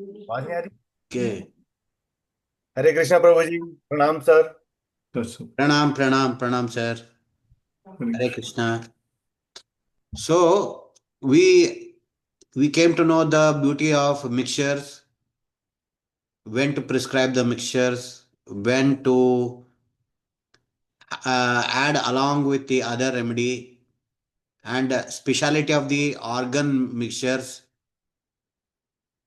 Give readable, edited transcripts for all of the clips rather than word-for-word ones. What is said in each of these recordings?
आवाज नहीं आ रही। Okay. हरे कृष्णा प्रभु जी, प्रणाम sir. That's so. Pranam, sir. Hare Hare Krishna. Krishna. So we came to know the beauty of mixtures, when to prescribe the mixtures, when to add along with the other remedy, and speciality of the organ mixtures.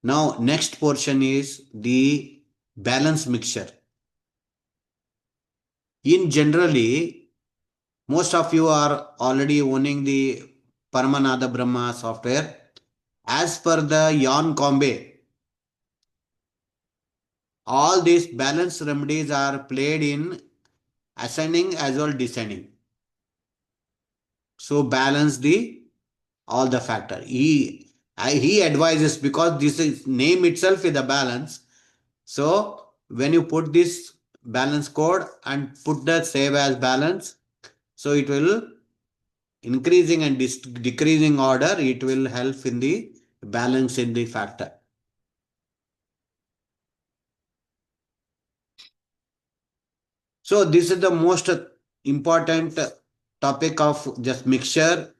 Now, next portion is the balance mixture. In generally, most of you are already owning the Paramanada Brahma software. As per the Yon Combe, all these balance remedies are played in ascending as well descending. So balance the all the factor. He advises, because this is name itself is the balance. So when you put this balance code and put the save as balance, so it will increasing and decreasing order. It will help in the balance in the factor. So this is the most important topic of just mixture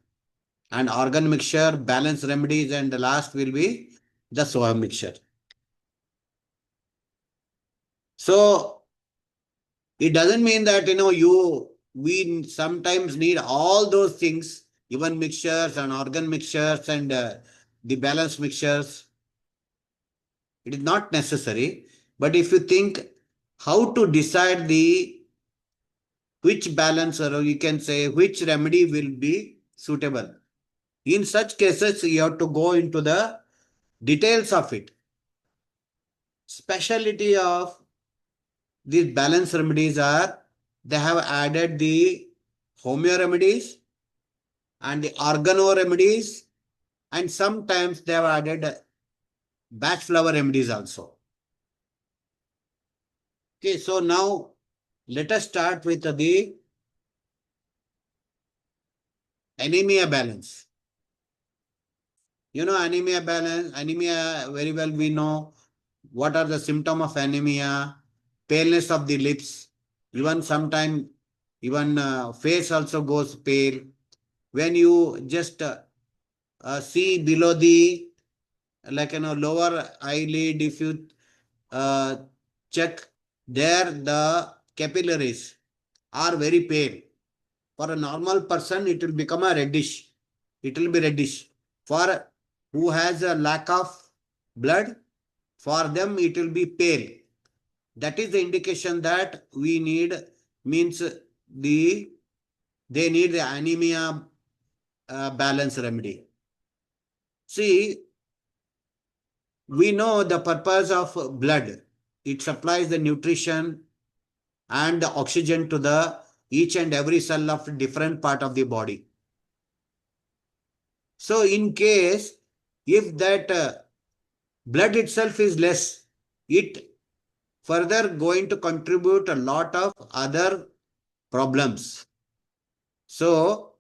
and organ mixture, balance remedies, and the last will be the soil mixture. So it doesn't mean that we sometimes need all those things, even mixtures and organ mixtures and the balance mixtures. It is not necessary. But if you think how to decide the which balance, or you can say which remedy will be suitable. In such cases, you have to go into the details of it. Speciality of these balance remedies are they have added the homeo remedies and the organo remedies, and sometimes they have added batch flower remedies also. Okay, so now let us start with the anemia balance. Anemia balance, anemia very well we know what are the symptoms of anemia, paleness of the lips, even sometime even face also goes pale. When you just see below the lower eyelid, if you uh, check there, the capillaries are very pale. For a normal person, it will become a reddish. It will be reddish. For who has a lack of blood, for them it will be pale. That is the indication that we need, means they need the anemia balance remedy. See, we know the purpose of blood. It supplies the nutrition and the oxygen to the each and every cell of different part of the body. So in case if that blood itself is less, it further going to contribute a lot of other problems. So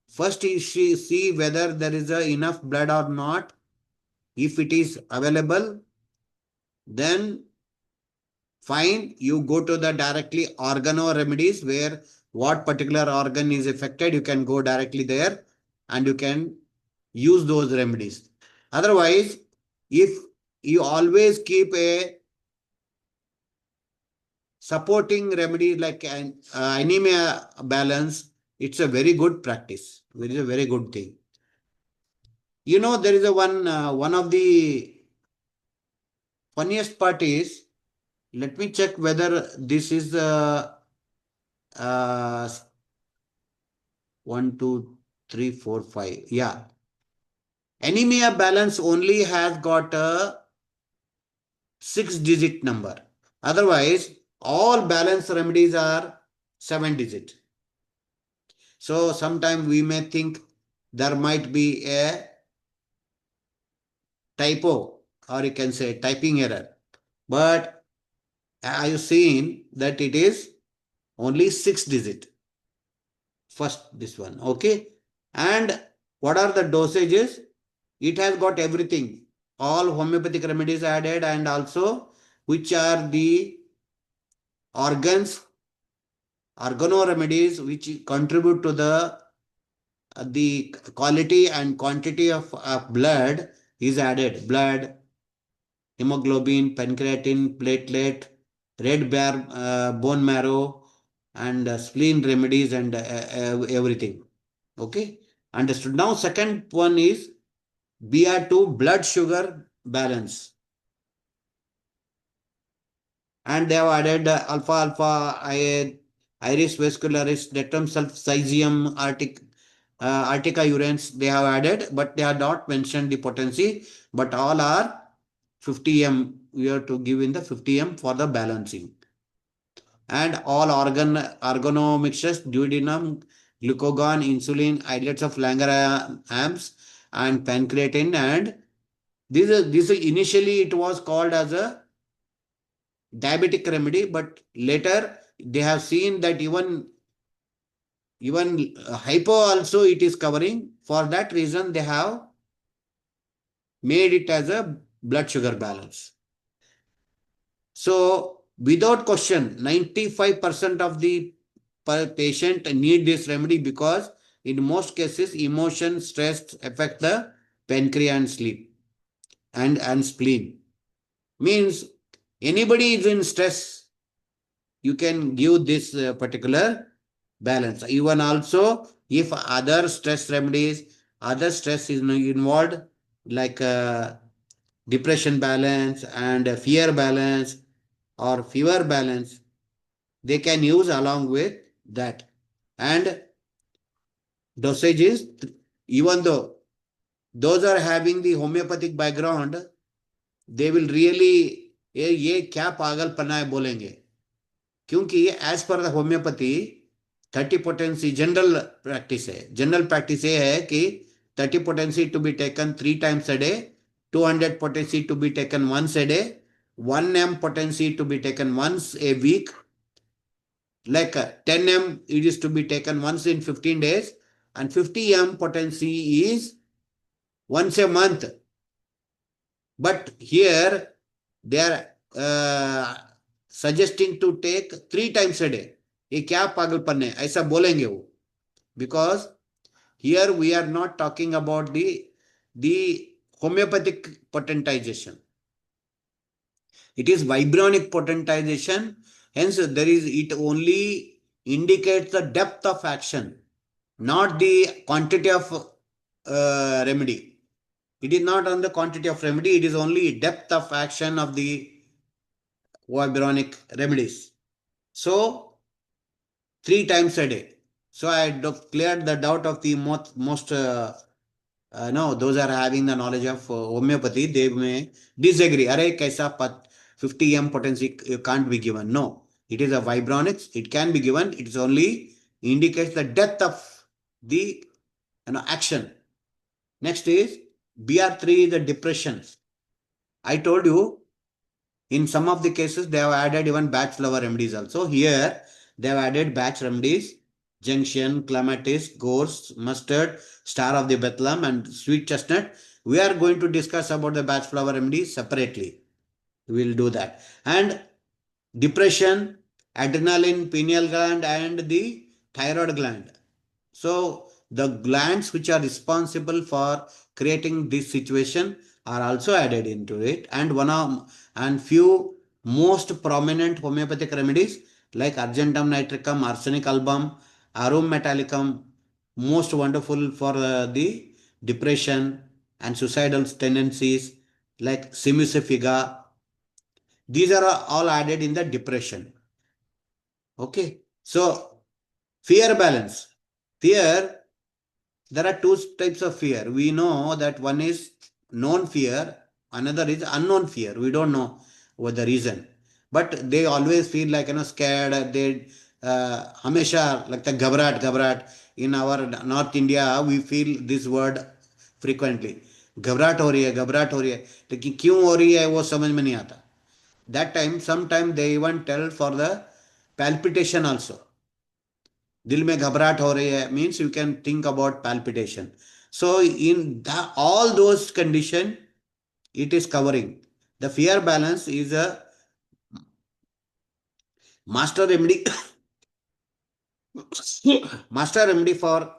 first you see whether there is enough blood or not. If it is available, then fine, you go to the directly organo remedies, where what particular organ is affected, you can go directly there and you can use those remedies. Otherwise, if you always keep a supporting remedy like an anemia balance, it's a very good practice. It is a very good thing. There is a one of the funniest part is, let me check whether this is uh, 1, 2, 3, 4, 5. Yeah. Anemia balance only has got a 6-digit number. Otherwise, all balance remedies are 7-digit. So sometimes we may think there might be a typo, or you can say typing error. But I have seen that it is only 6-digit. First, this one. Okay. And what are the dosages? It has got everything. all homeopathic remedies added, and also which are the organs, organo remedies which contribute to the quality and quantity of blood is added. Blood, hemoglobin, pancreatin, platelet, red bear, bone marrow, and spleen remedies and everything. Okay, understood. Now, second one is BR2, blood sugar balance. And they have added alpha alpha iris vascularis, dectum sulfcysium, artica urens. They have added, but they have not mentioned the potency. But all are 50 m. We have to give in the 50 m for the balancing. And all organo mixtures, duodenum, glucagon, insulin, islets of Langerhans, and pancreatin. And this initially it was called as a diabetic remedy, but later they have seen that even hypo also it is covering. For that reason, they have made it as a blood sugar balance. So without question, 95% of the patient need this remedy, because in most cases, emotion, stress affect the pancreas and sleep and spleen. Means anybody is in stress, you can give this particular balance. Even also, if other stress remedies, other stress is involved, like depression balance and fear balance or fever balance, they can use along with that. And dosages, even though those are having the homeopathic background, they will really ये क्या पागलपना है बोलेंगे, क्योंकि as per the homeopathy 30 potency general practice है. General practice ये है कि 30 potency to be taken 3 times a day, 200 potency to be taken once a day, 1 m potency to be taken once a week, like 10 m it is to be taken once in 15 days, and 50 m potency is once a month. But here they are suggesting to take 3 times a day. ये क्या पागलपन है ऐसा बोलेंगे वो, because here we are not talking about the homeopathic potentization. It is vibronic potentization. Hence, it only indicates the depth of action, not the quantity of remedy. It is not on the quantity of remedy, it is only depth of action of the vibronic remedies. So, 3 times a day. So, I cleared the doubt of the most no, those are having the knowledge of homeopathy, they may disagree. Array kaisa 50 m potency can't be given. No, it is a vibronics. It can be given. It is only indicates the depth of the action. Next is BR3, the depression. I told you in some of the cases they have added even batch flower remedies also. Here they have added batch remedies: junction, clematis, gorse, mustard, star of the Bethlehem, and sweet chestnut. We are going to discuss about the batch flower remedies separately. We will do that. And depression, adrenaline, pineal gland, and the thyroid gland. So the glands which are responsible for creating this situation are also added into it. And few most prominent homeopathic remedies like argentum nitricum, arsenic album, arum metallicum, most wonderful for the depression and suicidal tendencies, like simusifiga. These are all added in the depression. Okay. So fear balance. Fear, there are two types of fear. We know that one is known fear, another is unknown fear. We don't know what the reason. But they always feel like scared. They hamesha like the ghabrat. In our North India, we feel this word frequently. घबराहट हो रही है, घबराहट हो रही है, लेकिन क्यों हो रही है वो समझ में नहीं आता. That time, sometime they even tell for the palpitation also. दिल में घबराहट हो रही है means you can think about palpitation. So in all those condition, it is covering. The fear balance is a master remedy, master remedy for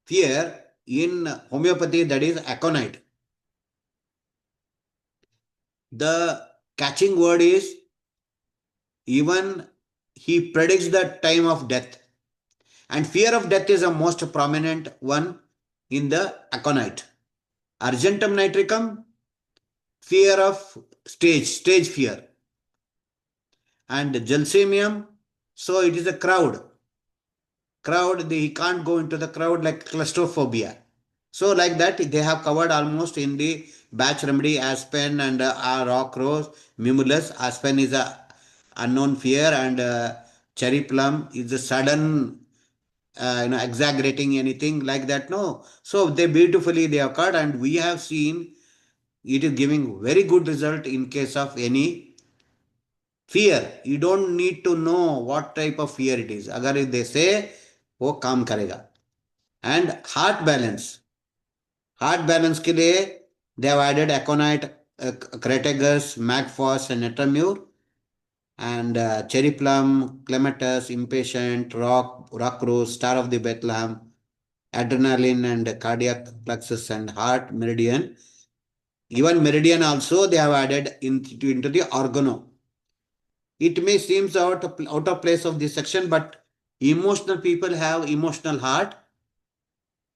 fear in homeopathy, that is aconite. The catching word is even he predicts the time of death. And fear of death is the most prominent one in the aconite. Argentum nitricum, fear of stage fear. And gelsemium, so it is a crowd. He can't go into the crowd, like claustrophobia. So like that, they have covered almost in the batch remedy. Aspen and rock rose, mimulus. Aspen is a unknown fear, and cherry plum is a sudden, exaggerating anything like that. No, so they have cut, and we have seen it is giving very good result in case of any fear. You don't need to know what type of fear it is. Agar if they say, वो काम करेगा. And heart balance के लिए they have added aconite, crataegus, magphos and netramure, and cherry plum, clematis, impatient, rock rose, star of the Bethlehem, adrenaline and cardiac plexus and heart meridian. Even meridian also they have added into the organo. It may seems out of place of this section, but emotional people have emotional heart.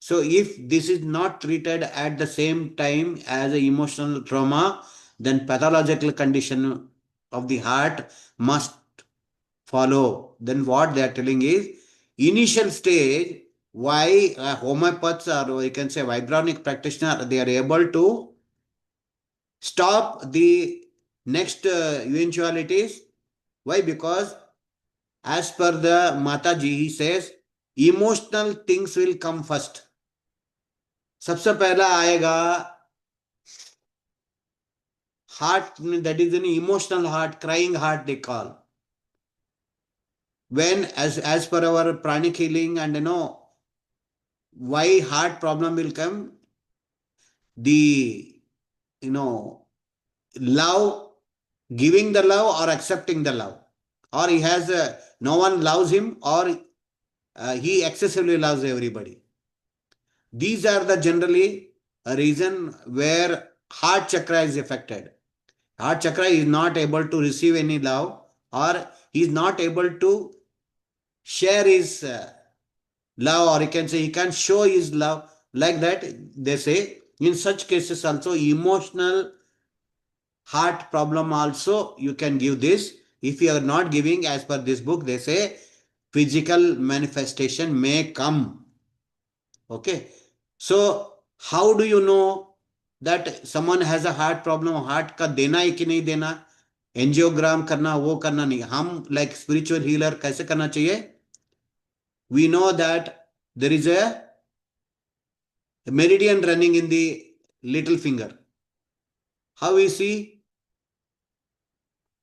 So if this is not treated at the same time as a emotional trauma, then pathological condition of the heart must follow. Then what they are telling is initial stage, why homeopaths, or you can say vibronic practitioner, they are able to stop the next eventualities. Why? Because as per the Mataji, he says emotional things will come first. सबसे पहला आएगा heart, that is an emotional heart, crying heart they call. When as per our pranic healing, and why heart problem will come, the love, giving the love or accepting the love, or he has no one loves him, or he excessively loves everybody. These are the generally a reason where heart chakra is affected. Heart chakra is not able to receive any love, or he is not able to share his love, or he can say he can show his love. Like that, they say in such cases also emotional heart problem also you can give this. If you are not giving as per this book, they say physical manifestation may come. Okay. So how do you know that someone has a heart problem? Heart का देना है कि नहीं देना, angiogram करना, वो करना नहीं. हम like spiritual healer कैसे करना चाहिए? We know that there is a meridian running in the little finger. How we see?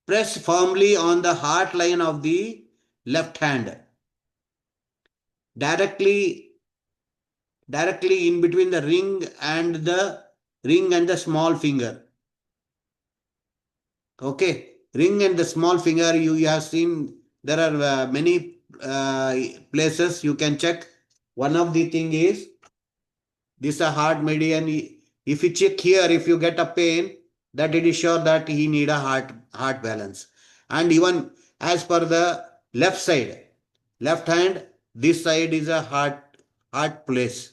Press firmly on the heart line of the left hand. Directly in between the ring and the small finger. Okay, ring and the small finger, you have seen there are many places you can check. One of the thing is this a heart median. If you check here, if you get a pain, that it is sure that he need a heart balance. And even as per the left hand, this side is a heart place.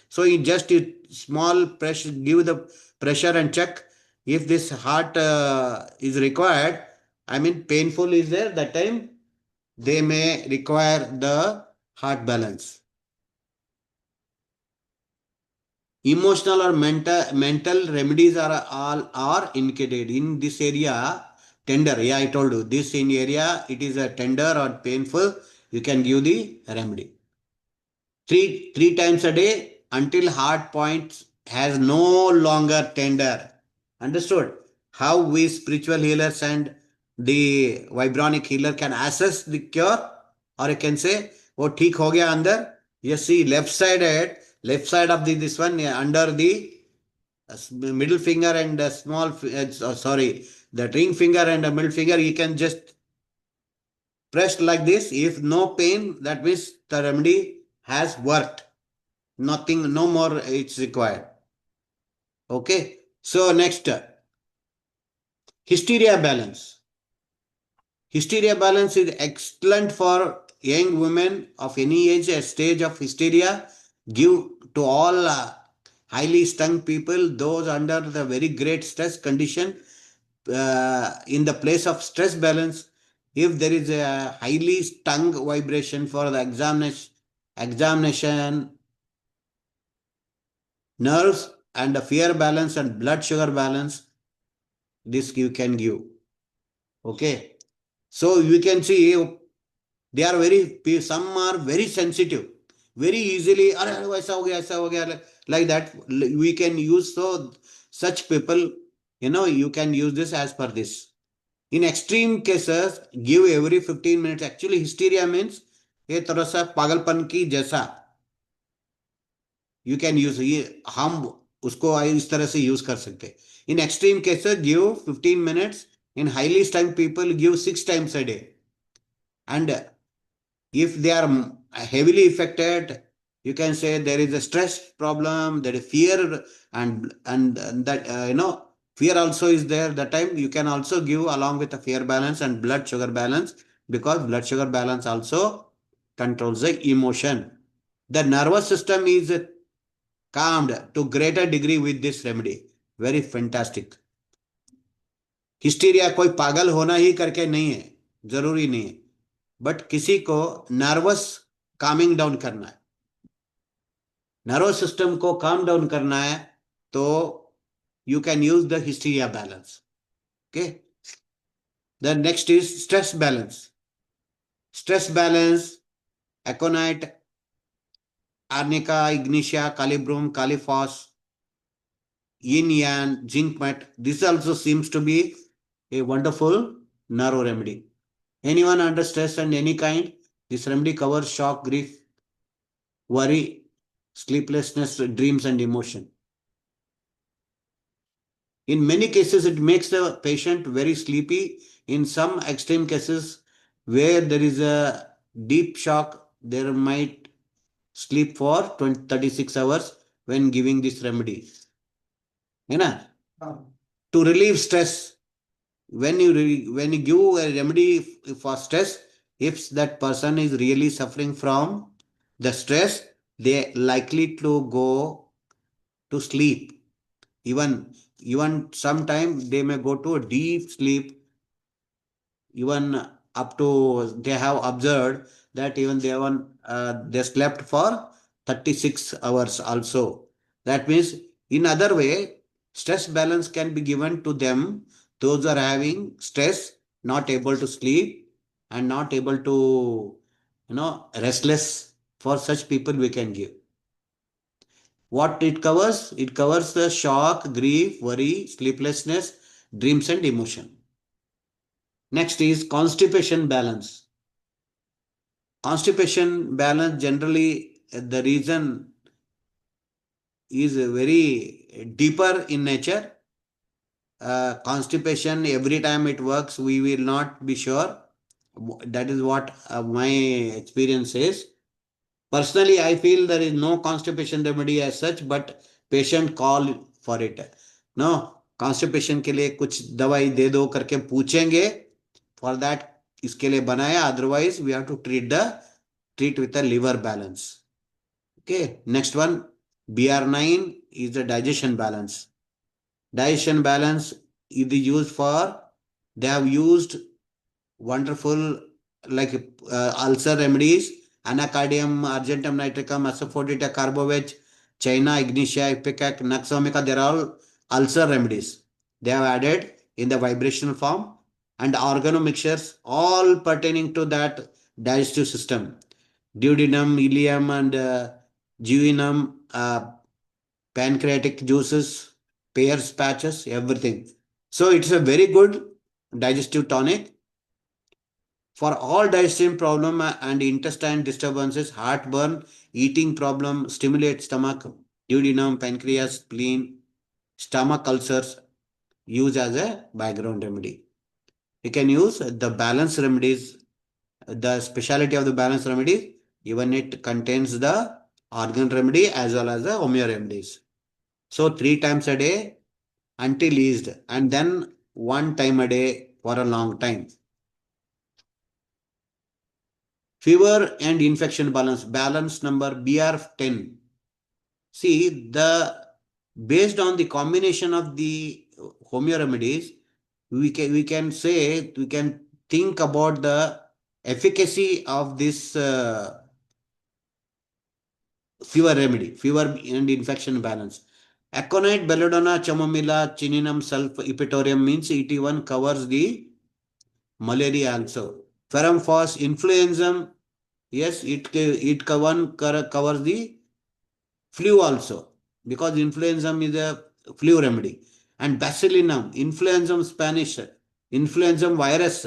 So you just small pressure, give the pressure and check if this heart is required. I mean painful is there, that time they may require the heart balance. Emotional or mental remedies are indicated in this area. Tender, yeah, I told you this in area it is a tender or painful, you can give the remedy. Three times a day until heart points has no longer tender. Understood? How we spiritual healers and the vibronic healer can assess the cure, or you can say, oh, ठीक हो गया अंदर. You see left side of this one under the middle finger and a sorry, the ring finger and a middle finger, you can just press like this. If no pain, that means the remedy has worked. Nothing, no more it's required. Okay. So next, hysteria balance. Hysteria balance is excellent for young women of any age, a stage of hysteria. Give to all highly stung people, those under the very great stress condition. In the place of stress balance, if there is a highly stung vibration for the examination nerves and the fear balance and blood sugar balance, this you can give. Okay. So you can see they are very, some are very sensitive, very easily, "अरे, अरे, ऐसा हो गया, like that. We can use, so such people, you can use this as per this. In extreme cases, give every 15 minutes. Actually, hysteria means ये थोड़ा सा पागलपन की जैसा यू कैन यूज, ये हम उसको इस तरह से यूज कर सकते. In extreme cases give 15 minutes. In highly strung people, give 6 times a day. And if they are heavily affected, you can say there is a stress problem, there is fear, and that fear also is there. That time you can also give along with the fear balance and blood sugar balance, because blood sugar balance also controls the emotion. The nervous system is calmed to greater degree with this remedy. Very fantastic. Hysteria कोई पागल होना ही करके नहीं है, जरूरी नहीं है, but किसी को नर्वस कामिंग डाउन करना है, नर्वस सिस्टम को काम डाउन करना है, तो you can use the hysteria balance. Okay. The next is stress balance. Stress balance, aconite, arnica, ignatia, kali brom, kali phos, yin yang, zinc mat. This also seems to be a wonderful narrow remedy. Anyone under stress and any kind, this remedy covers shock, grief, worry, sleeplessness, dreams, and emotion. In many cases, it makes the patient very sleepy. In some extreme cases, where there is a deep shock, there might sleep for 36 hours when giving this remedy. You know? To relieve stress, when you give a remedy for stress, if that person is really suffering from the stress, they likely to go to sleep. Even sometime they may go to a deep sleep. Even up to, they have observed that even they slept for 36 hours also. That means, in other way, stress balance can be given to them, those are having stress, not able to sleep and not able to, restless. For such people we can give. What it covers? It covers the shock, grief, worry, sleeplessness, dreams, and emotion. Next is constipation balance. Constipation balance, generally the reason is very deeper in nature. Constipation, every time it works, we will not be sure. That is what my experience is. Personally, I feel there is no constipation remedy as such, but patient call for it. No, constipation के लिए कुछ दवाई दे दो करके पूछेंगे. For that, इसके लिए बनाया. Otherwise, we have to treat with a liver balance. Okay. Next one, BR9 is the digestion balance. Digestion balance is used for, they have used wonderful like ulcer remedies, anacardium, argentum nitricum, asafoetida, carbovec, china, ignitia, ipecac, naxomica. They are all ulcer remedies. They have added in the vibrational form, and organomixtures, all pertaining to that digestive system. Duodenum, ileum, and duodenum, pancreatic juices, pears, patches, everything. So it's a very good digestive tonic for all digestive problem and intestine disturbances, heartburn, eating problem, stimulate stomach, duodenum, pancreas, spleen. stomach ulcers, use as a background remedy. You can use the balance remedies, the speciality of the balance remedies, even it contains the organ remedy as well as the homeo remedies. So 3 times a day until eased, and then 1 time a day for a long time. Fever and infection balance number BR10. See, the based on the combination of the homeo remedies, we can say, we can think about the efficacy of this fever remedy, fever and infection balance. Aconite, belladonna, chamomilla, chininum, sulf, epitorium means it even covers the malaria also. Ferrum phos, influenza, yes, covers the flu also, because influenza is a flu remedy. And bacillinum, influenza Spanish, influenza virus,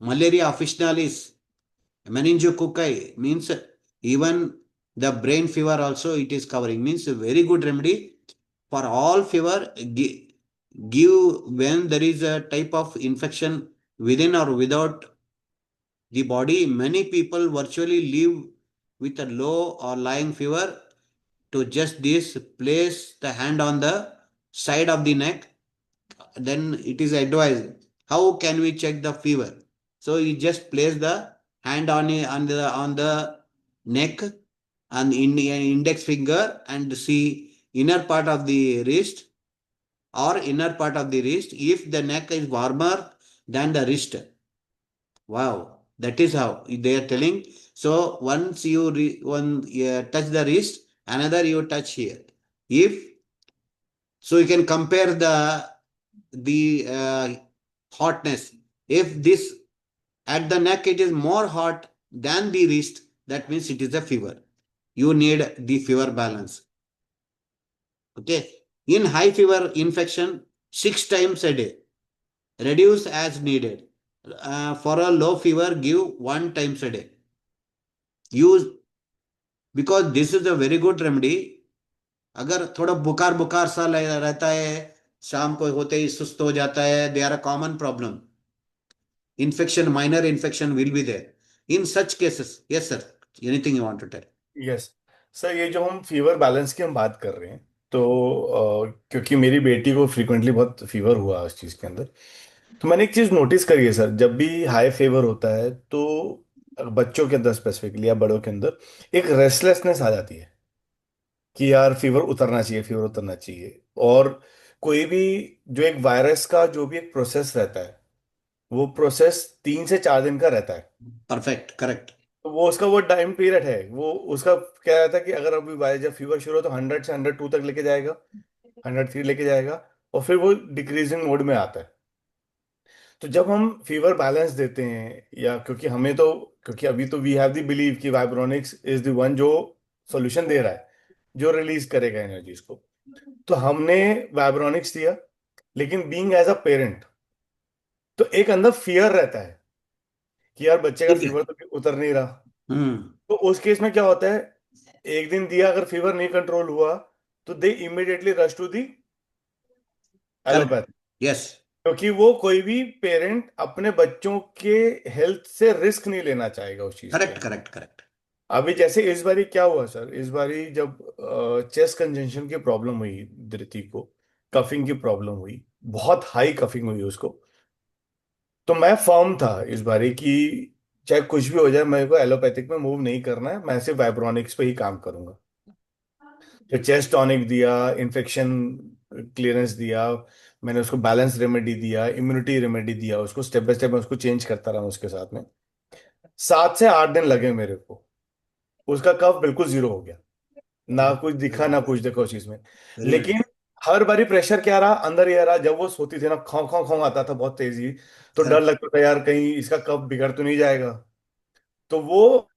malaria officinalis, meningococci means even the brain fever also it is covering, means a very good remedy for all fever. Give when there is a type of infection within or without the body. Many people virtually live with a low or lying fever. To just this, place the hand on the side of the neck. Then it is advised. How can we check the fever? So you just place the hand on the neck and in the index finger and see inner part of the wrist or inner part of the wrist. If the neck is warmer than the wrist, wow, that is how they are telling. So once you touch the wrist, another you touch here. If so, you can compare the hotness. If this at the neck it is more hot than the wrist, that means it is a fever. You need the fever balance. Okay. In high fever infection, 6 times a day. Reduce as needed. For a low fever, give 1 times a day. Use, because this is a very good remedy. अगर थोड़ा बुखार बुखार सा रहता है, शाम को होते ही सुस्त हो जाता है, they are a common problem. Infection, minor infection will be there. In such cases, yes, sir. Anything you want to tell? Yes sir, ये जो हम फीवर बैलेंस की हम बात कर रहे हैं, तो क्योंकि मेरी बेटी को फ्रीक्वेंटली बहुत फीवर हुआ उस चीज़ के अंदर, तो मैंने एक चीज़ नोटिस करी है सर, जब भी हाई फीवर होता है तो बच्चों के अंदर स्पेसिफिकली या बड़ों के अंदर एक रेस्टलेसनेस आ जाती है कि यार फीवर उतरना चाहिए, फीवर उतरना चाहिए। और कोई भी जो एक वायरस का जो भी एक प्रोसेस रहता है, वो प्रोसेस 3 से 4 दिन का रहता है। Perfect, correct. तो वो उसका वो टाइम पीरियड है, वो उसका क्या रहता है कि अगर अभी जब फीवर शुरू हो तो 100 से 102 तक लेके जाएगा, 103 लेके जाएगा, और फिर वो डिक्रीजिंग मोड में आता है। तो जब हम फीवर बैलेंस देते हैं, या क्योंकि हमें तो, क्योंकि अभी तो वी हैव द बिलीव कि वाइब्रोनिक्स इज द वन जो सॉल्यूशन दे रहा है, जो रिलीज करेगा एनर्जीज को, तो हमने वाइब्रोनिक्स दिया। लेकिन बीइंग एज अ पेरेंट, तो एक अंदर फियर रहता है कि यार बच्चे का ठीक है. फीवर तो उतर नहीं रहा। हम्म. तो उस केस में क्या होता है, एक दिन दिया, अगर फीवर नहीं कंट्रोल हुआ तो they immediately rush to the Correct. Allopath. Yes. क्योंकि वो कोई भी पेरेंट अपने बच्चों के हेल्थ से रिस्क नहीं लेना चाहेगा उस चीज के Correct, अंदर। correct, correct. अभी जैसे इस बारी क्या हुआ सर, इस बारी जब चेस्ट कंजेशन की प्रॉब्लम हुई धृति को, कफिंग की प्रॉब्लम हुई, बहुत हाई कफिंग हुई उसको, तो मैं फर्म था इस बारी कि चाहे कुछ भी हो जाए, मेरे को एलोपैथिक में मूव नहीं करना है, मैं सिर्फ वाइब्रोनिक्स पे ही काम करूंगा। तो चेस्ट टॉनिक दिया, इन्फेक्शन क्लियरेंस दिया, मैंने उसको बैलेंस रेमेडी दिया, इम्यूनिटी रेमेडी दिया, उसको स्टेप बाय स्टेप मैं उसको चेंज करता रहा उसके साथ में। 7 से 8 दिन लगे मेरे को, उसका कफ बिल्कुल जीरो हो गया, ना कुछ दिखा ना कुछ देखा उस चीज में। Very nice. लेकिन हर बारी प्रेशर क्या रहा, अंदर ये रहा, जब वो सोती थी ना, खौं खौं खौं आता था बहुत तेजी, तो डर Correct. लगता था यार कहीं इसका कफ बिगड़ तो नहीं जाएगा। तो वो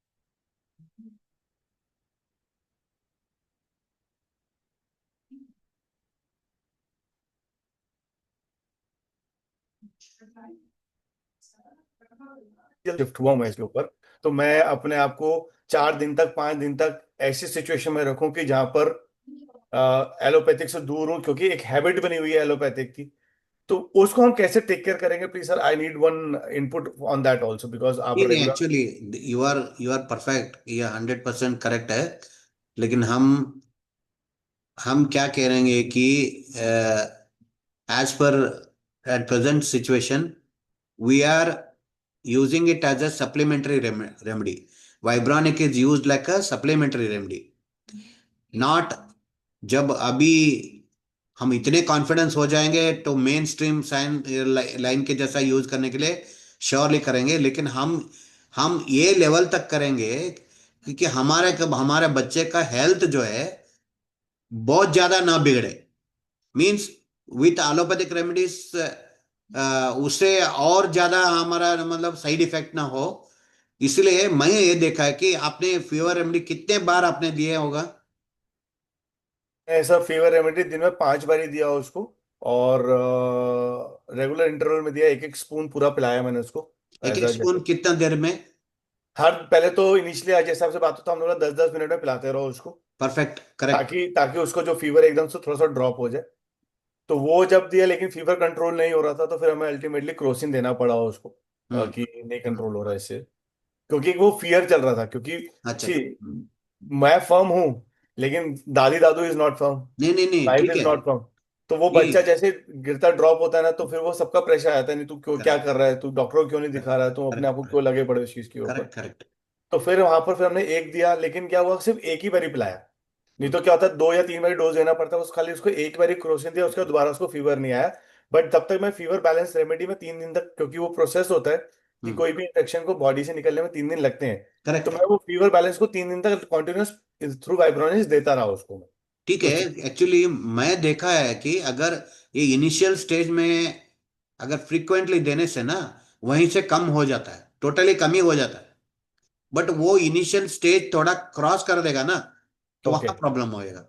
शिफ्ट हुआ मैं इसके ऊपर। तो मैं अपने आप को 4 दिन तक, 5 दिन तक ऐसी सिचुएशन में रखूं कि जहां पर एलोपैथिक से दूर हूँ, क्योंकि एक हैबिट बनी हुई है एलोपैथिक की। तो उसको हम कैसे टेक केयर करेंगे please sir? I need one input on that also, because आप नहीं नहीं, regular. Actually you are perfect, ये 100% करेक्ट है। लेकिन हम क्या करेंगे कि as per at present situation we are using it as a supplementary remedy. Vibronic is used like a supplementary remedy, not जब अभी हम इतने कॉन्फिडेंस हो जाएंगे तो मेन स्ट्रीम साइन लाइन के जैसा यूज करने के लिए श्योरली करेंगे। लेकिन हम ये लेवल तक करेंगे क्योंकि हमारे बच्चे का हेल्थ जो है बहुत ज्यादा ना बिगड़े। मीन्स विथ एलोपैथिक रेमेडीज उससे और ज्यादा हमारा मतलब साइड इफेक्ट ना हो। इसलिए मैं ये देखा है कि आपने फीवर रेमेडी कितने बार आपने दिए होगा? ऐसा फीवर रेमेडी दिन में 5 बार ही दिया उसको, और रेगुलर इंटरवल में दिया, एक एक स्पून पूरा पिलाया मैंने उसको। एक एज एक अ स्पून जैसे कितना देर में? हर पहले तो इनिशियली आज जैसे आपसे बात होता हम लोग 10-10 मिनट में पिलाते रहो उसको, परफेक्ट, करेक्ट। ताकि ताकि उसको जो फीवर एकदम से थोड़ा सा ड्रॉप हो जाए। तो वो जब दिया, लेकिन फीवर कंट्रोल नहीं हो रहा था, तो फिर हमें अल्टीमेटली क्रोसिन देना पड़ा उसको, हम्म। कि नहीं हम्म। कंट्रोल हो रहा है इससे। क्योंकि वो फियर चल रहा था, क्योंकि अच्छा। सी मैं फर्म हूँ, लेकिन दादी दादू इज नॉट फर्म, नहीं नहीं नहीं, लाइफ ठीक इज है। Not firm. तो वो नहीं। बच्चा जैसे गिरता ड्रॉप होता है ना, तो फिर वो सबका प्रेशर आता है, नहीं तू क्यों, क्या करेक्ट कर रहा है, तू डॉक्टर को क्यों नहीं दिखा रहा है, तू अपने आप करेक्ट को क्यों लगे पड़े उस चीज के ऊपर। Correct correct. तो फिर वहां पर फिर हमने एक दिया, लेकिन क्या हुआ, सिर्फ एक ही बारी पिलाया। नहीं तो क्या होता है, 2 या 3 बारी डोज देना पड़ता है, उस खाली उसको एक बारी क्रोसिन दिया, उसके बाद दोबारा उसको फीवर नहीं आया। बट तब तक मैं फीवर बैलेंस रेमेडी में 3 दिन तक, क्योंकि वो प्रोसेस होता है कि हम्म। कोई भी इन्फेक्शन को बॉडी से निकलने में 3 दिन लगते हैं। तो करेक्ट। मैं वो फीवर बैलेंस को 3 दिन तक कॉन्टिन्यूस थ्रू वाइब्रोनिस देता रहा उसको मैं। ठीक है। उस चीज। एक्चुअली मैं देखा है कि अगर ये इनिशियल स्टेज में अगर फ्रीक्वेंटली देने से ना वहीं से कम हो जाता है, टोटली कम ही हो जाता है। बट वो इनिशियल स्टेज थोड़ा क्रॉस कर देगा ना तो ओके। वहां प्रॉब्लम होएगा।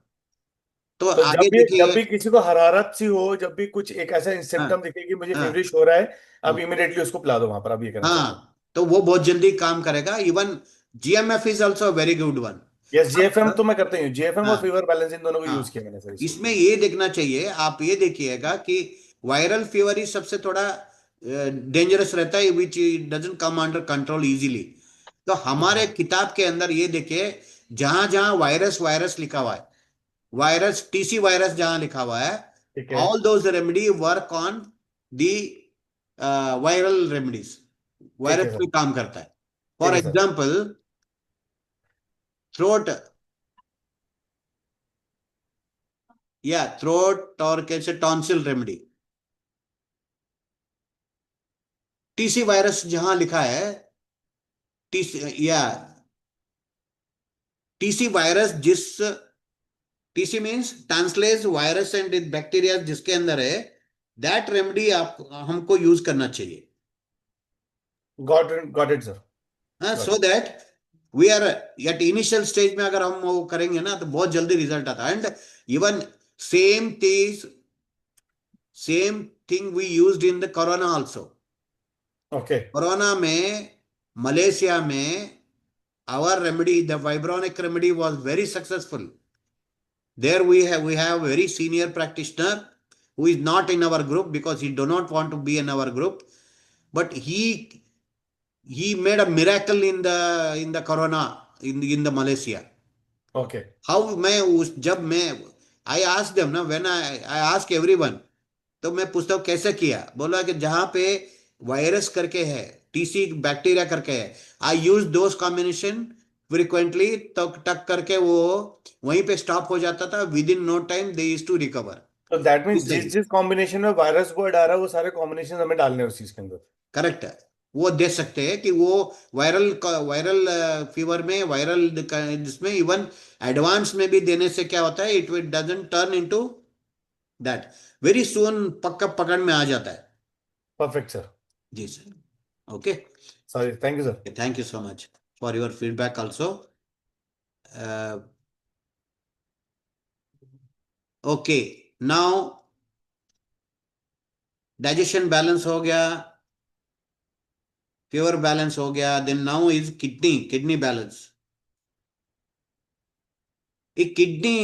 तो तो आगे जब देखिए। भी किसी को हरारत सी हो, जब भी कुछ एक ऐसा हाँ सिम्टम दिखे कि मुझे हाँ। फीवरिश हो रहा है, आप हम्म। इमिडिएटली उसको पिला दो वहां पर, आप ये कहना चाहते हो? हाँ, तो वो बहुत जल्दी काम करेगा। Even GMF is also very good one. Yes, GFM तो अब मैं करता ही हूँ, जीएफएम और हाँ फीवर बैलेंस इन दोनों को यूज हाँ, किया मैंने सर इसमें। इसमें ये देखना चाहिए, आप ये देखिएगा कि वायरल फीवर ही सबसे थोड़ा डेंजरस रहता है, विच doesn't come under control easily. तो हमारे किताब के अंदर ये देखिए, जहां जहां वायरस वायरस लिखा हुआ है, वायरस टीसी वायरस जहां लिखा हुआ है, ठीक है। All those remedy work on the viral remedies, ठीक है वायरस सर। पे काम करता है। ठीक फॉर है सर। एग्जाम्पल, थ्रोट, या थ्रोट और कैसे टॉन्सिल रेमेडी, टीसी वायरस जहां लिखा है, टीसी या टीसी वायरस जिस, TC means translates virus and bacteria जिसके अंदर है, दैट रेमेडी आप हमको यूज करना चाहिए। Got it sir. हाँ, got so it. That we are at initial stage में अगर हम वो करेंगे ना तो बहुत जल्दी रिजल्ट आता है। एंड इवन सेम चीज, same thing we used in the corona also. Okay. Corona में, मलेशिया में, our remedy, the vibronic remedy was very successful. There we have a very senior practitioner who is not in our group because he do not want to be in our group, but he made a miracle in the corona in the Malaysia. Okay. How मैं उस जब मैं I ask them ना, when I ask everyone, तो मैं पूछता हूँ कैसे किया, बोला कि जहां पे वायरस करके है, टीसी बैक्टीरिया करके है, आई यूज दोज कॉम्बिनेशन फ्रिक्वेंटली, तो टक करके वो वहीं पे स्टॉप हो जाता था, within no time they use to recover. तो दैट मीन्स जिस सही। जिस कॉम्बिनेशन में वायरस वर्ड आ रहा है, वो सारे कॉम्बिनेशन हमें डालने हैं उस चीज के अंदर। करेक्ट है। वो दे सकते हैं कि वो वायरल वायरल फीवर में, वायरल जिसमें इवन एडवांस में भी देने से क्या होता है, it doesn't turn into that, very soon पक्का पकड़ में आ जाता है। Perfect sir. जी sir. Okay. Sorry, thank you sir. Thank you so much for your feedback also. Okay, now digestion balance हो गया, फीवर बैलेंस हो गया, then now is kidney balance. ये किडनी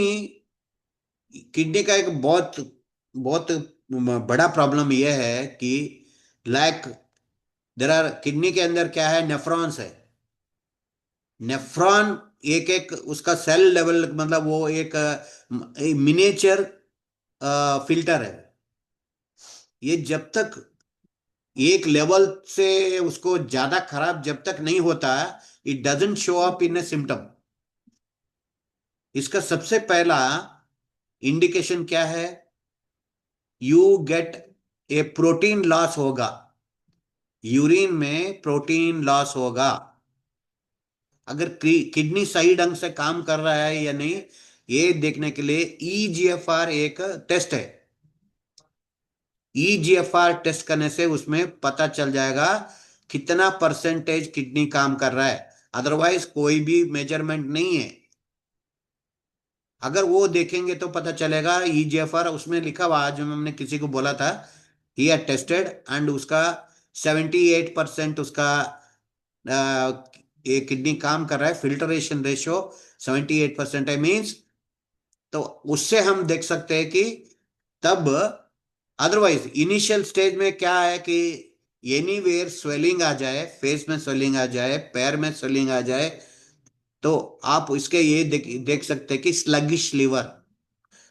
किडनी का एक बहुत बहुत बड़ा प्रॉब्लम यह है कि लाइक देर आर किडनी के अंदर क्या है, नेफ्रॉन्स है। नेफ्रॉन एक एक उसका सेल लेवल, मतलब वो एक मिनिएचर फिल्टर है। ये जब तक एक लेवल से उसको ज्यादा खराब जब तक नहीं होता, it doesn't show up in A symptom. इसका सबसे पहला इंडिकेशन क्या है? You get A protein loss होगा, यूरिन में प्रोटीन लॉस होगा। अगर किडनी सही ढंग से काम कर रहा है या नहीं, ये देखने के लिए ईजीएफआर एक टेस्ट है। ईजीएफआर टेस्ट करने से उसमें पता चल जाएगा कितना परसेंटेज किडनी काम कर रहा है। अदरवाइज कोई भी मेजरमेंट नहीं है। अगर वो देखेंगे तो पता चलेगा। ईजीएफआर उसमें लिखा हुआ, आज हमने किसी को बोला था, ही हैड टेस्टेड एंड उसका 78% उसका ये किडनी काम कर रहा है, फिल्टरेशन रेशियो 78% है मीन्स। तो उससे हम देख सकते हैं कि तब, अदरवाइज इनिशियल स्टेज में क्या है कि एनीवेयर स्वेलिंग आ जाए, फेस में स्वेलिंग आ जाए, पैर में स्वेलिंग आ जाए, तो आप इसके ये देख सकते हैं कि sluggish liver,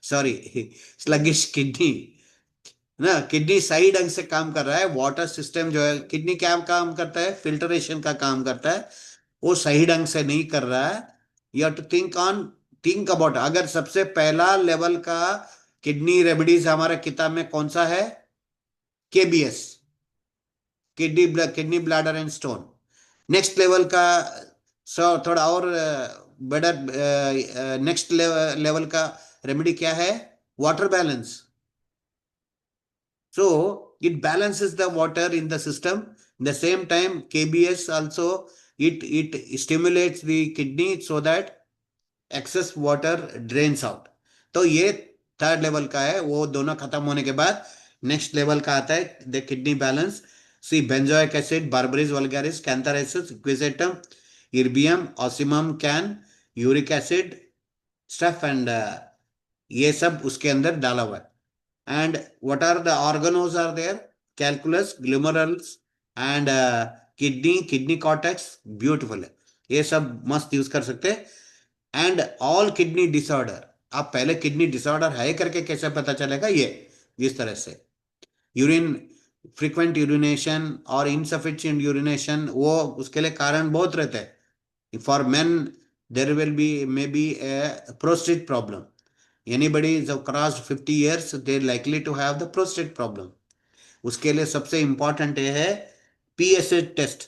sorry sluggish kidney ना। किडनी सही ढंग से काम कर रहा है, वाटर सिस्टम जो है, किडनी क्या काम करता है, फिल्टरेशन का काम करता है, वो सही ढंग से नहीं कर रहा है। You have to think about. अगर सबसे पहला लेवल का किडनी रेमेडीज हमारे किताब में कौन सा है? KBS, kidney bladder and stone. Next level का, सो थोड़ा और बेटर, नेक्स्ट लेवल का रेमेडी क्या है? Water balance. So it balances the water in the system. In the same time, KBS also, it stimulates the kidney so that excess water drains out. तो ये third level का है। वो दोनों खत्म होने के बाद नेक्स्ट लेवल का आता है the kidney balance. See benzoic acid, berberis vulgaris, cantharis, equisetum, erbium, ocimum can, uric acid, stuff and ये सब उसके अंदर डाला हुआ है। And what are the organelles are there? Calculus, glomerulus and kidney cortex, beautiful है। ये सब मस्त यूज कर सकते हैं। एंड ऑल किडनी डिसऑर्डर, आप पहले किडनी डिसऑर्डर है करके कैसे पता चलेगा? ये इस तरह से यूरिन, फ्रीक्वेंट यूरिनेशन और इनसफिशिएंट यूरिनेशन, वो उसके लिए कारण बहुत रहते हैं। For main there will be may be A prostate problem. Anybody is across 50 years, they're likely to have the prostate problem. उसके लिए सबसे इंपॉर्टेंट ये है PSA test,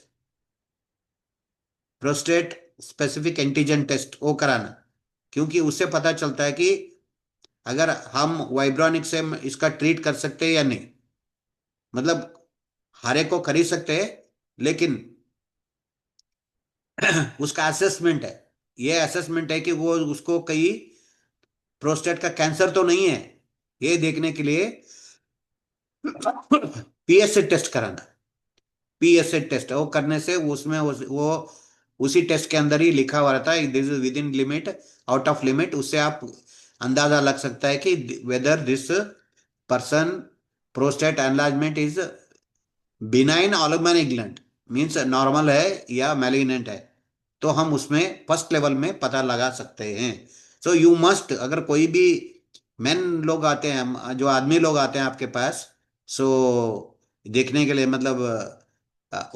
prostate specific antigen test, वो कराना। क्योंकि उससे पता चलता है कि अगर हम वाइब्रोनिक से इसका ट्रीट कर सकते हैं या नहीं। मतलब हर एक को खरीद सकते हैं, लेकिन उसका असेसमेंट है। ये असेसमेंट है कि वो उसको कहीं प्रोस्टेट का कैंसर तो नहीं है, ये देखने के लिए पीएसए टेस्ट कराना। पीएसए टेस्ट वो करने से उसमें वो उसी टेस्ट के अंदर ही लिखा हुआ रहता है this is with in limit, out of limit. उससे आप अंदाजा लग सकता है कि whether this person prostate enlargement is benign और मैलिग्नेंट, मीन्स नॉर्मल है या मैलिग्नेंट है। तो हम उसमें फर्स्ट लेवल में पता लगा सकते हैं। सो यू मस्ट, अगर कोई भी मेन लोग आते हैं, जो आदमी लोग आते हैं आपके पास, सो देखने के लिए, मतलब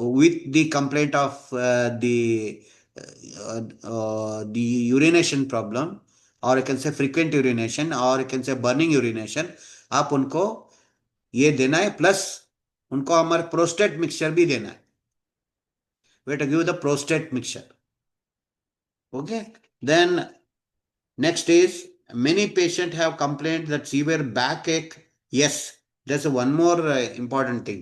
with the complaint of the urination problem, और you can say frequent urination, और you can say burning urination, आप उनको ये देना है। प्लस उनको हमारे प्रोस्टेट मिक्सचर भी देना है। Way to give the prostate mixture. Okay, then next is, many patient have complained that severe backache. Yes, there's one more important thing.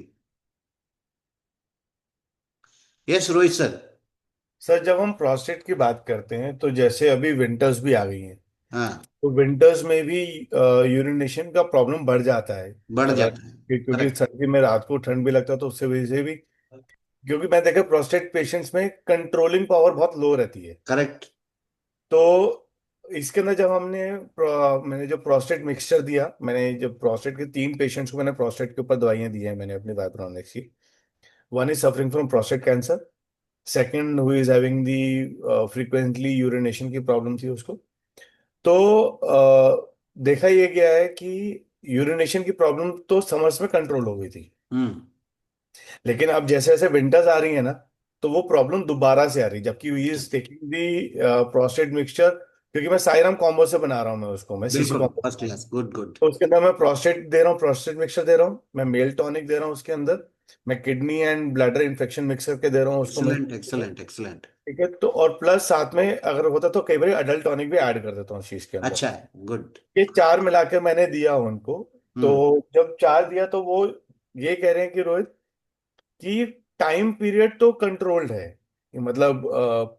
Yes, Rohit sir. Sir जब हम प्रोस्टेट की बात करते हैं तो जैसे अभी विंटर्स भी आ गई हैं, हाँ, तो विंटर्स में भी यूरिनेशन का प्रॉब्लम बढ़ जाता है। बढ़ अगर जाता है। क्योंकि करेक्ट। सर्दी में रात को ठंड भी लगता है तो उससे वजह से भी, क्योंकि मैं देखा प्रोस्टेट पेशेंट्स में कंट्रोलिंग पावर बहुत लो रहती है। करेक्ट। तो इसके अंदर जब मैंने जो प्रोस्टेट मिक्सचर दिया, मैंने जब प्रोस्टेट के 3 पेशेंट्स को मैंने प्रोस्टेट के ऊपर दवाइयां दी हैं मैंने अपनी वाइब्रोनिक्स की। One is suffering from prostate cancer, second who is having the frequently urination की प्रॉब्लम थी उसको। तो देखा ये गया है कि यूरिनेशन की प्रॉब्लम तो समर्स में कंट्रोल हो गई थी, हम्म लेकिन अब जैसे जैसे विंटर्स आ रही है ना, तो वो प्रॉब्लम दोबारा से आ रही है, जबकि he is taking the prostate mixture. क्योंकि मैं साइराम कॉम्बो से बना रहा हूँ, मैं उसको मैं सीसी बिल्कुल combo. First class, good good. तो उसके अंदर मैं प्रोस्टेट दे रहा हूँ, प्रोस्टेट मिक्सचर दे रहा हूँ, मैं मेल टॉनिक दे रहा हूँ उसके अंदर, मैं kidney and bladder infection mix करके दे रहा हूँ उसको मैं। Excellent excellent excellent. ठीक है, तो और प्लस साथ में अगर होता तो कई बार अडल्ट टॉनिक भी ऐड कर देता हूँ उस चीज के अंदर। अच्छा है, गुड। ये 4 मिलाकर मैंने दिया उनको। तो हम्म जब 4 दिया तो वो ये कह रहे हैं कि रोहित, कि टाइम पीरियड तो कंट्रोल्ड है, कि मतलब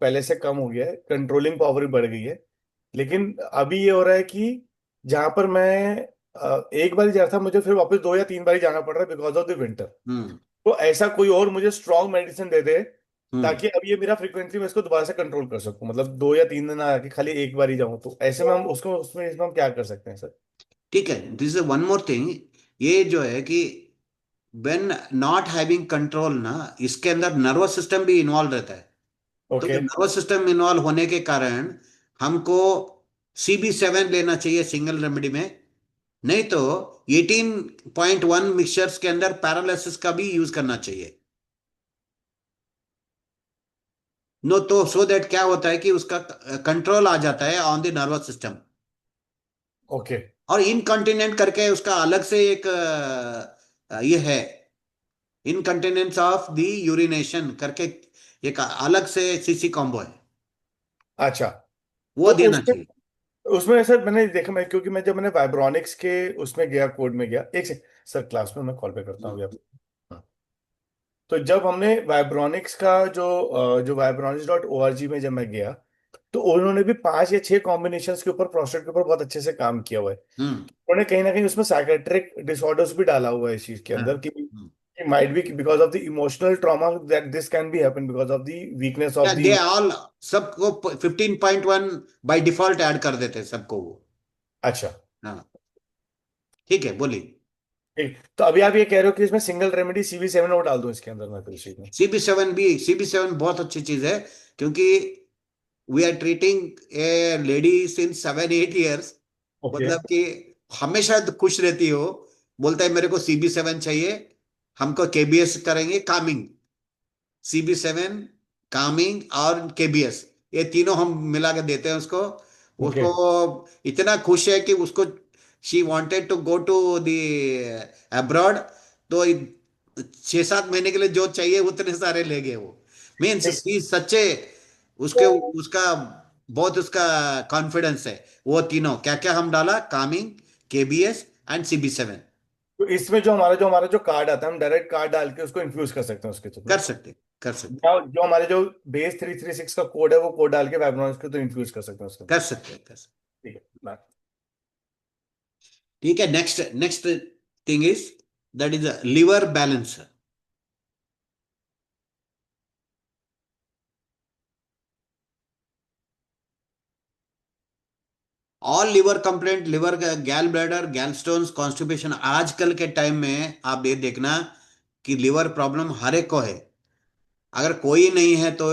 पहले से कम हो गया है, कंट्रोलिंग पावर भी बढ़ गई है। लेकिन अभी ये हो रहा है कि जहां पर मैं एक बार ही जा रहा था, मुझे फिर वापस 2 या 3 बार जाना पड़ रहा है बिकॉज ऑफ द विंटर। हम्म तो ऐसा कोई और मुझे स्ट्रॉन्ग मेडिसिन दे दे, हम्म। ताकि अब ये मेरा फ्रीक्वेंसी मैं इसको दोबारा से कंट्रोल कर सकूं, मतलब 2 या 3 दिन आके खाली एक बार ही जाऊं। तो ऐसे में हम उसको उसमें इसमें हम क्या कर सकते हैं सर? ठीक है, this is one more thing. ये जो है कि व्हेन नॉट हैविंग कंट्रोल ना, इसके अंदर नर्वस सिस्टम भी इन्वॉल्व रहता है। तो ओके। नर्वस सिस्टम इन्वॉल्व होने के कारण हमको CB7 लेना चाहिए सिंगल रेमेडी में। नहीं तो 18.1 मिक्सचर्स के अंदर पैरालिसिस का भी यूज करना चाहिए। नो तो सो दैट क्या होता है कि उसका कंट्रोल आ जाता है on the nervous system. Okay. और इनकॉन्टिनेंट करके उसका अलग से एक ये है, इनकंटिनेंस ऑफ द यूरिनेशन करके एक अलग से CC कॉम्बो है, अच्छा। वो तो देना उसमें चाहिए। उसमें सर मैंने देखा, मैं क्योंकि मैं जब मैंने वाइब्रोनिक्स के उसमें गया, कोड में गया, एक से सर क्लास में मैं कॉल पे करता हूँ अभी आपको। हाँ। तो जब हमने वाइब्रोनिक्स का जो vibronics.org में जब मैं गया, तो उन्होंने भी 5 या 6 कॉम्बिनेशंस के ऊपर प्रोस्टेट के ऊपर बहुत अच्छे से काम किया हुआ है। हम्म उन्होंने कहीं ना कहीं उसमें साइकेट्रिक डिसऑर्डर्स भी डाला हुआ है इस चीज के हाँ अंदर, हम्म। कि might be because of the emotional trauma that this can be happen because of the weakness of या दे द। ऑल, सबको 15.1 बाय डिफॉल्ट ऐड कर देते हैं सबको वो। अच्छा। हाँ ठीक है, बोलिए। ठीक, तो अभी आप ये कह रहे हो कि इसमें सिंगल रेमेडी CV7 और डाल दूं इसके अंदर मैं फिर इसी में? CB7 बहुत अच्छी चीज है, क्योंकि we are treating a lady since 7-8 years। ओके। मतलब कि हमेशा तो खुश रहती हो, बोलता है मेरे को CB7 चाहिए, हमको KBS करेंगे कामिंग। CB7, कामिंग और KBS, ये तीनों हम मिला के देते हैं उसको। ओके। उसको इतना खुश है कि उसको she wanted to go to the abroad. तो 6-7 महीने के लिए जो चाहिए उतने सारे ले गए वो। मीन्स नहीं, सी सच्चे उसके उसका बहुत उसका कॉन्फिडेंस है। वो तीनों क्या क्या हम डाला, कामिंग, KBS एंड CB7। तो इसमें जो हमारा जो कार्ड आता है, हम डायरेक्ट कार्ड डाल के उसको इन्फ्यूज कर सकते हैं उसके थ्रू। कर सकते, कर सकते, जो हमारे जो बेस 336 का कोड है, वो कोड डाल के वेबनॉइस को तो इन्फ्यूज कर सकते हैं उसके अंदर। कर सकते, कर सकते। ठीक है बात। ठीक है, next next thing is that is liver balance. All liver complaint, liver गैल ब्लैडर, गैल स्टोन्स, कॉन्स्टिपेशन, आजकल के टाइम में आप ये देखना कि लिवर प्रॉब्लम हर एक को है। अगर कोई नहीं है तो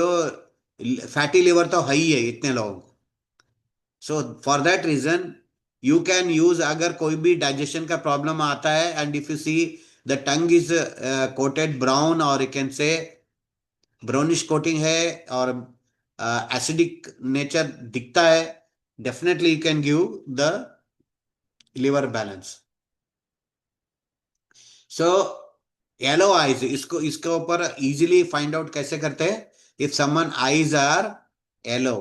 फैटी लिवर तो है ही है इतने लोगों को। So for that reason you can use, अगर कोई भी डाइजेशन का प्रॉब्लम आता है and if you see the tongue is coated brown और you can say brownish coating है और एसिडिक नेचर दिखता है, definitely you can give the liver balance. So yellow eyes, इसको इसके ऊपर इजीली फाइंड आउट कैसे करते हैं? If someone eyes are yellow,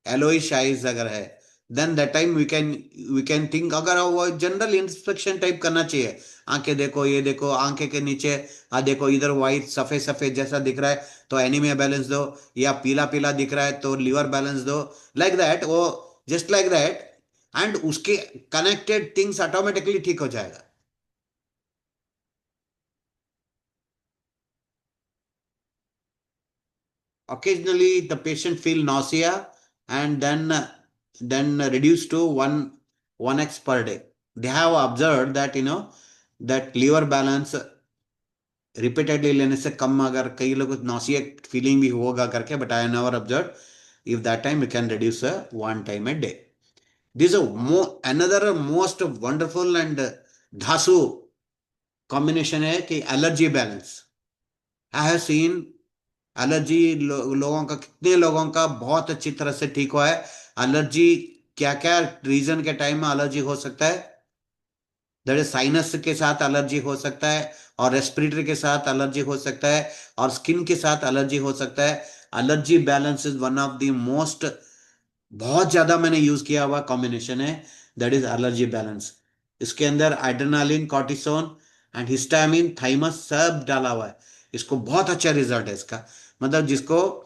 yellowish eyes अगर है, then that time we can think, अगर वो जनरल इंस्पेक्शन टाइप करना चाहिए। आंखें देखो, ये देखो आंखें के नीचे, देखो इधर व्हाइट सफेद सफेद जैसा दिख रहा है तो एनीमिया बैलेंस दो, या पीला पीला दिख रहा है तो लिवर बैलेंस दो। लाइक दैट, वो जस्ट लाइक दैट, एंड उसके कनेक्टेड थिंग्स ऑटोमेटिकली ठीक हो जाएगा। Occasionally, the patient feel nausea, and then then reduced to 1x per day. They have observed that that liver balance repeatedly लेने से कम, अगर कई लोग नॉसिएट फीलिंग भी होगा करके, but I never observe. If that time you can reduce one time a day. This is another most wonderful and धासु combination है कि allergy balance. I have seen allergy लोगों का, कितने लोगों का बहुत अच्छी तरह से ठीक हुआ है. एलर्जी क्या क्या रीजन के टाइम में एलर्जी हो सकता है. दैट इज साइनस के साथ एलर्जी हो सकता है, और रेस्पिरेटरी के साथ एलर्जी हो सकता है, और स्किन के साथ एलर्जी हो सकता है. Allergy balance is one of the most, बहुत ज्यादा मैंने यूज किया हुआ कॉम्बिनेशन है. That is allergy balance. इसके अंदर adrenaline, cortisone and histamine, thymus सब डाला हुआ है. इसको बहुत अच्छा रिजल्ट है इसका. मतलब जिसको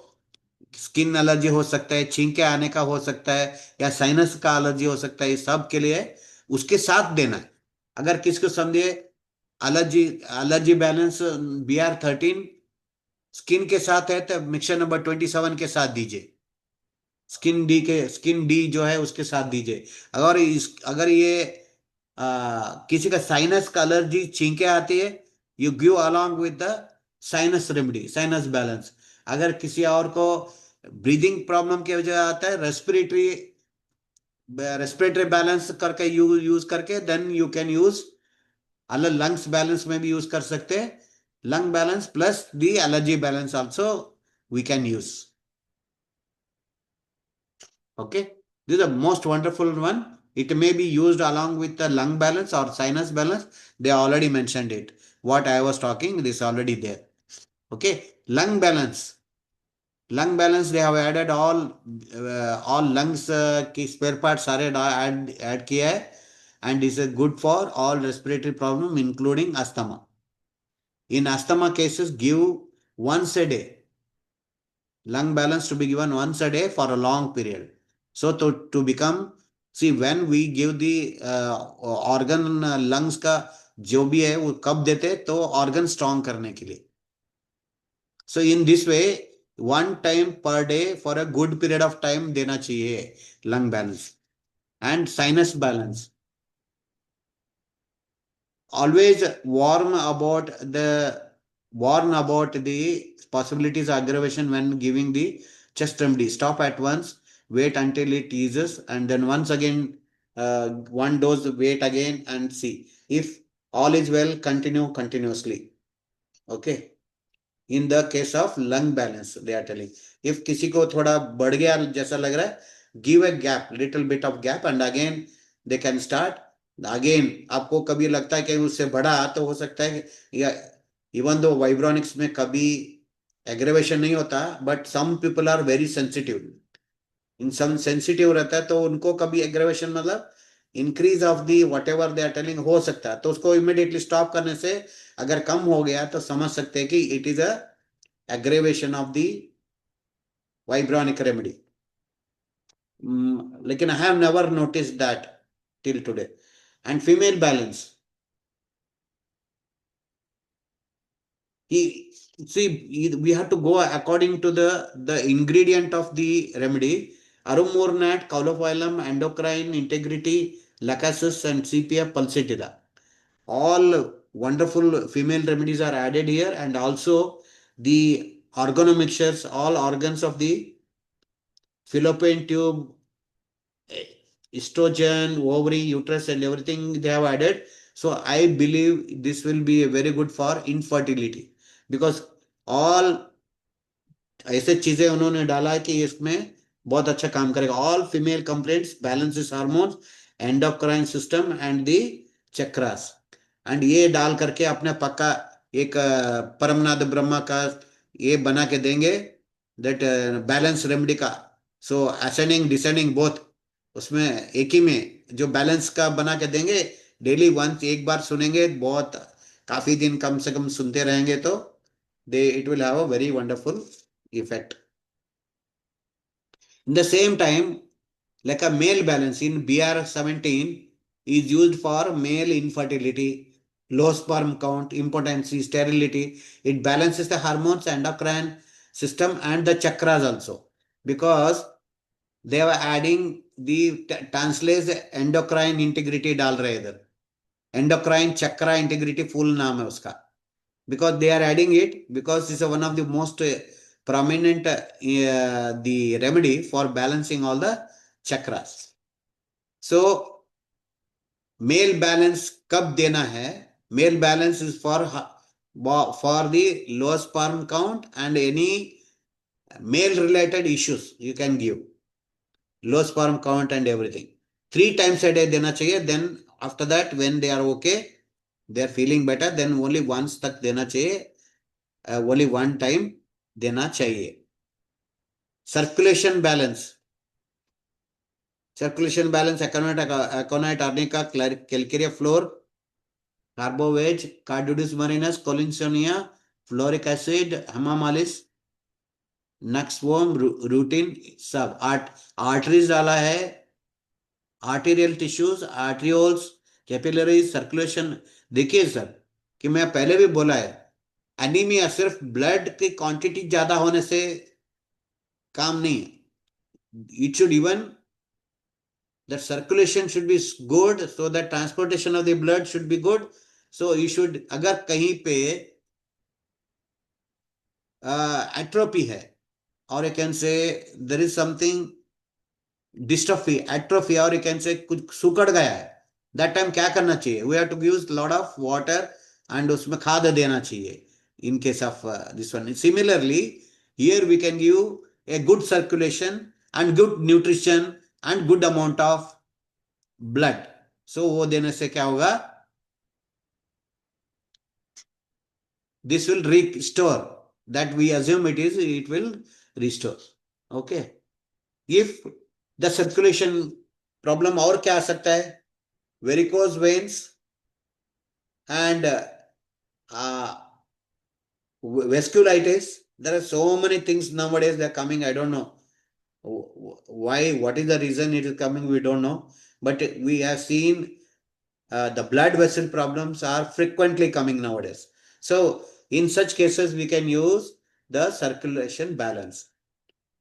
स्किन एलर्जी हो सकता है, छींके आने का हो सकता है, या साइनस का एलर्जी हो सकता है, ये सब के लिए उसके साथ देना है. अगर किसको समझिए allergy allergy balance BR13 skin के साथ है तो मिक्सर नंबर 27 के साथ दीजिए. स्किन डी जो है उसके साथ दीजिए. अगर ये किसी का साइनस का एलर्जी, छींके आती है, you give along with the sinus remedy, sinus balance. अगर किसी और को ब्रीदिंग प्रॉब्लम की वजह आता है, रेस्पिरेटरी बैलेंस करके यूज करके, देन यू कैन यूज अलग लंग्स बैलेंस में भी यूज कर सकते हैं. Lung balance plus the allergy balance also we can use. Okay, this is the most wonderful one. It may be used along with the lung balance or sinus balance. They already mentioned it. What I was talking, this already there. Okay, lung balance. Lung balance, they have added all lungs की spare parts सारे add किया है, and is good for all respiratory problem including asthma. In asthma cases, give once a day. Lung balance to be given once a day for a long period. So to become, see, when we give the organ lungs का जो भी है वो कब देते, तो organ strong करने के लिए. So in this way, one time per day for a good period of time देना चाहिए lung balance. And sinus balance. Always warn about the possibilities of aggravation when giving the chest remedy. Stop at once, wait until it eases, and then once again one dose, wait again and see. If all is well, continue continuously. Okay. In the case of lung balance, they are telling, if किसी को थोड़ा बढ़ गया जैसा लग रहा है, give a gap, little bit of gap, and again they can start. Again आपको कभी लगता है कि उससे बढ़ा, तो हो सकता है कि, या इवन दो वाइब्रोनिक्स में कभी एग्रेवेशन नहीं होता, but some people are very sensitive. In some sensitive रहता है, तो उनको कभी एग्रेवेशन मतलब increase of the whatever they are telling हो सकता है. तो उसको इमिडिएटली स्टॉप करने से अगर कम हो गया तो समझ सकते हैं कि it is a aggravation of the vibronic remedy. लेकिन I have never notice that till today. And female balance. We have to go according to the ingredient of the remedy. Aromornat, Caulophyllum, endocrine integrity, lacasis, and CPF pulsatilla. All wonderful female remedies are added here, and also the organomixtures, all organs of the fallopian tube, estrogen, ovary, uterus, and everything they have added. So I believe this will be very good for infertility, because all ऐसे चीजें उन्होंने डाला है कि इसमें बहुत अच्छा काम करेगा. All female complaints, balances hormones, endocrine system and the chakras. And ये डाल करके अपने पक्का एक परमनाद ब्रह्मा का ये बना के देंगे, दैट बैलेंस रेमेडी का. सो असेंडिंग डिसेंडिंग बोथ, उसमें एक ही में जो बैलेंस का बना के देंगे. डेली वंस एक बार सुनेंगे, बहुत काफी दिन कम से कम सुनते रहेंगे, तो they it will have a very wonderful effect. In the same time, like a male balance in BR17 is used for male infertility, low sperm count, impotency, sterility. It balances the hormones, endocrine system, and the chakras also. Because they were adding the translates endocrine integrity डाल रहे इधर, endocrine chakra integrity full नाम है उसका, because they are adding it because it's one of the most prominent the remedy for balancing all the chakras. So male balance कब देना है? Male balance is for the low sperm count and any male related issues you can give, low sperm count and everything. 3 times a day देना चाहिए. Then after that when they are okay, they are feeling better, then only once तक देना चाहिए, only one time देना चाहिए. Circulation balance. Circulation balance, aconite arnica, calcarea floor, carbovage, cardudus marinus, colinsonia, floric acid, hamamelis, nuxworm, routine, सब arteries डाला है, arterial tissues, arterioles, capillaries, circulation. देखिए sir कि मैं पहले भी बोला है, एनीमिया सिर्फ ब्लड की क्वांटिटी ज्यादा होने से काम नहीं है. It should even, that circulation should be good, so that transportation of the blood should be good. So you should, अगर कहीं पे atrophy है, or you can say there is something dystrophy, atrophy, or you can say कुछ सुकड़ गया है, that time क्या करना चाहिए? We have to use lot of water and उसमें खाद देना चाहिए in case of this one. Similarly, here we can give a good circulation and good nutrition and good amount of blood. So वो देने से क्या होगा? This will restore. That we assume it will restore. Okay. If the circulation problem और क्या आ सकता है? Varicose veins and vasculitis. There are so many things nowadays they are coming. I don't know why, what is the reason it is coming, we don't know. But we have seen the blood vessel problems are frequently coming nowadays. So in such cases, we can use the circulation balance.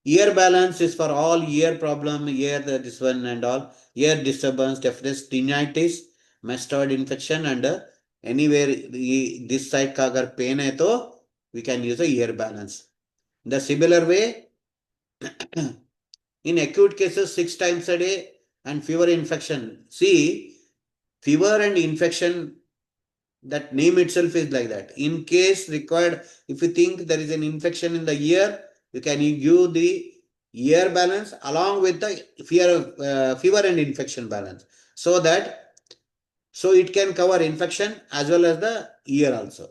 Ear balance is for all ear problem, ear this one and all, ear disturbance, deafness, tinnitus, mastoid infection, and anywhere this side का अगर pain है तो we can use the ear balance. The similar way, in acute cases 6 times a day and fever infection. See, fever and infection, that name itself is like that. In case required, if you think there is an infection in the ear, you can give the ear balance along with the fever and infection balance, so it can cover infection as well as the ear also.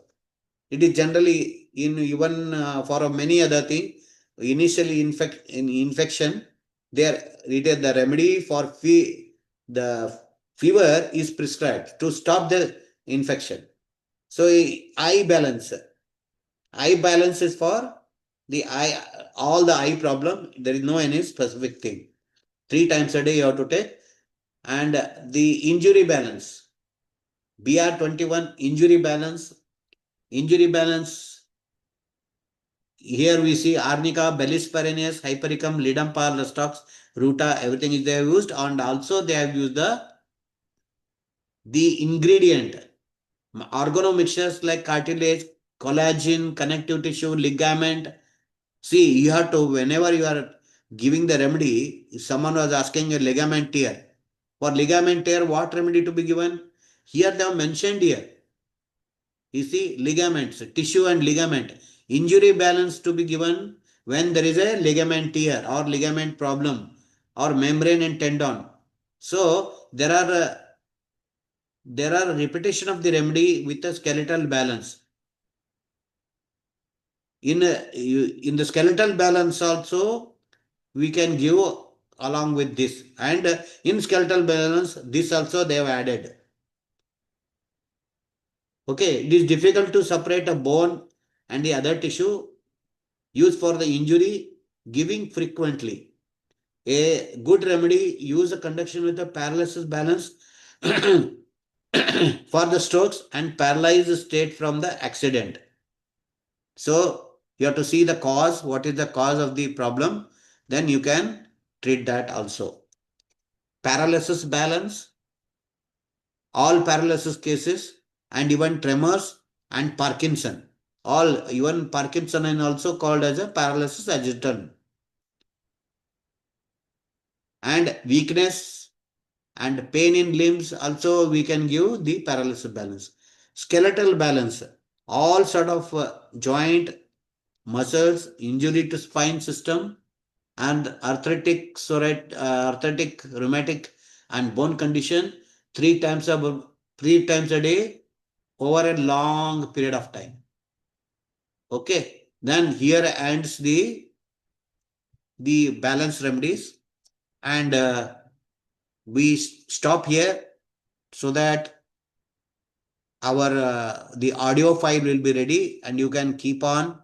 It is generally in even for many other things. Initially in infection, it is the remedy for the fever is prescribed to stop the infection. So eye balance is for the eye, all the eye problem. There is no any specific thing. 3 times a day you have to take. And the injury balance, BR21 injury balance. Here we see arnica, bellis perennius, hypericum, lidum pal, stocks, ruta, everything is they have used, and also they have used the ingredient organomixtures like cartilage, collagen, connective tissue, ligament. See, you have to, whenever you are giving the remedy, if someone was asking a ligament tear, for ligament tear, what remedy to be given? Here they have mentioned here. You see, ligaments, tissue and ligament. Injury balance to be given when there is a ligament tear or ligament problem or membrane and tendon. So there are repetition of the remedy with a skeletal balance. In the skeletal balance also, we can give along with this. And in skeletal balance, this also they have added. Okay, it is difficult to separate a bone and the other tissue used for the injury, giving frequently. A good remedy, use a conduction with a paralysis balance for the strokes and paralyzed state from the accident. So you have to see the cause, what is the cause of the problem, then you can treat that also. Paralysis balance, all paralysis cases, and even tremors and Parkinson. All, even Parkinson is also called as a paralysis adjutant. And weakness and pain in limbs also we can give the paralysis balance. Skeletal balance, all sort of joint, muscles, injury to spine system, and arthritic, rheumatic, and bone condition, 3 times a day over a long period of time. Okay. Then here ends the balance remedies, and we stop here so that our the audio file will be ready, and you can keep on